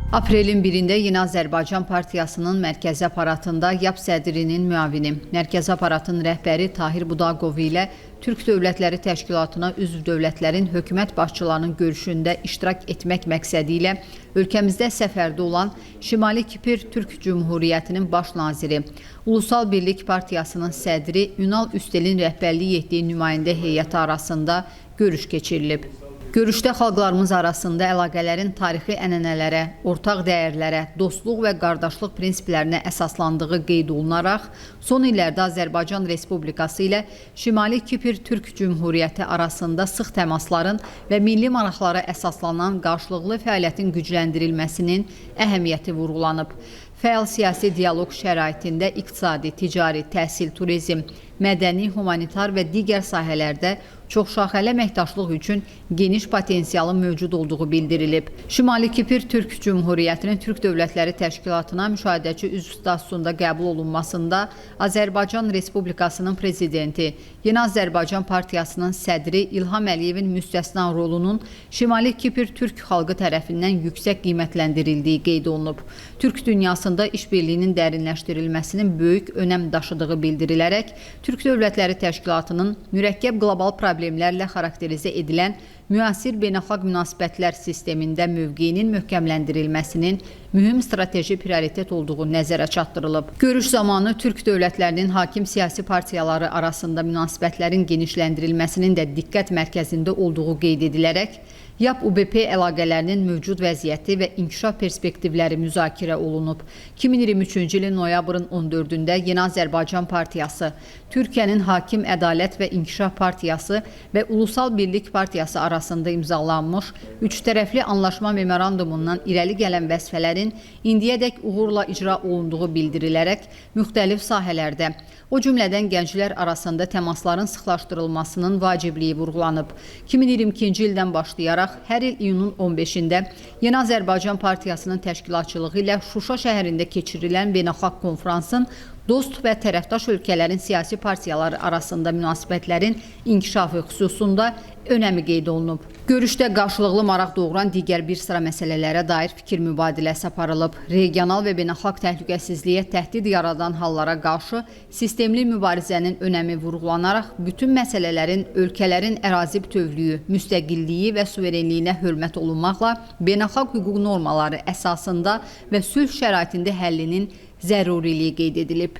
Aprelin 1-də Yeni Azərbaycan Partiyasının mərkəzi aparatında YAP sədrinin müavini, mərkəzi aparatın rəhbəri Tahir Budaqov ilə Türk Dövlətləri Təşkilatına üzv dövlətlərin hökumət başçılarının görüşündə iştirak etmək məqsədi ilə ölkəmizdə səfərdə olan Şimali Kipr Türk Cümhuriyyətinin baş naziri, Ulusal Birlik Partiyasının sədri Ünal Üstelin rəhbərlik etdiyi nümayəndə heyəti arasında görüş keçirilib. Görüşdə xalqlarımız arasında əlaqələrin tarixi ənənələrə, ortaq dəyərlərə, dostluq və qardaşlıq prinsiplərinə əsaslandığı qeyd olunaraq, son illərdə Azərbaycan Respublikası ilə Şimali Kipr Türk Cümhuriyyəti arasında sıx təmasların və milli maraqlara əsaslanan qarşılıqlı fəaliyyətin gücləndirilməsinin əhəmiyyəti vurğulanıb. Fəal siyasi dialoq şəraitində iqtisadi, ticari, təhsil, turizm, mədəni, humanitar və digər sahələrdə çoxşaxəli əməkdaşlıq üçün geniş potensialın mövcud olduğu bildirilib. Şimali Kipr Türk Cümhuriyyətinin Türk Dövlətləri Təşkilatına müşahidəçi üzv statusunda qəbul olunmasında Azərbaycan Respublikasının prezidenti, Yeni Azərbaycan Partiyasının sədri İlham Əliyevin müstəsna rolunun Şimali Kipr Türk xalqı tərəfindən yüksək qiymətləndirildiyi qeyd olunub. Türk dünyasında işbirliyinin dərinləşdirilməsinin böyük önəm daşıdığı bildirilərək, Türk Dövlətləri Təşkilatının mürəkkəb qlobal problemlərlə xarakterizə edilən müasir beynəlxalq münasibətlər sistemində mövqeyinin möhkəmləndirilməsinin mühüm strateji prioritet olduğu nəzərə çatdırılıb. Görüş zamanı Türk dövlətlərinin hakim siyasi partiyaları arasında münasibətlərin genişləndirilməsinin də diqqət mərkəzində olduğu qeyd edilərək, YAP-UBP əlaqələrinin mövcud vəziyyəti və inkişaf perspektivləri müzakirə olunub. 2023-cü ilin noyabrın 14-də Yeni Azərbaycan Partiyası, Türkiyənin Hakim Ədalət və İnkişaf Partiyası və Ulusal Birlik Partiyası arasında imzalanmış üçtərəfli anlaşma memorandumundan irəli gələn vəzifələrin indiyədək uğurla icra olunduğu bildirilərək müxtəlif sahələrdə, o cümlədən gənclər arasında təmasların sıxlaşdırılmasının vacibliyi vurğulanıb. 2022-ci ildən başlayaraq hər il iyunun 15-də Yeni Azərbaycan Partiyasının təşkilatçılığı ilə Şuşa şəhərində keçirilən beynəlxalq konfransın dost və tərəfdaş ölkələrin siyasi partiyaları arasında münasibətlərin inkişafı xüsusunda önəmi qeyd olunub. Görüşdə qarşılıqlı maraq doğuran digər bir sıra məsələlərə dair fikir mübadiləsi aparılıb. Regional və beynəlxalq təhlükəsizliyə təhdid yaradan hallara qarşı sistemli mübarizənin önəmi vurğulanaraq, bütün məsələlərin ölkələrin ərazi bütövlüyü, müstəqilliyi və suverenliyinə hörmət olunmaqla beynəlxalq hüquq normaları əsasında və sülh şəraitində həllinin zəruriliyi qeyd edilib.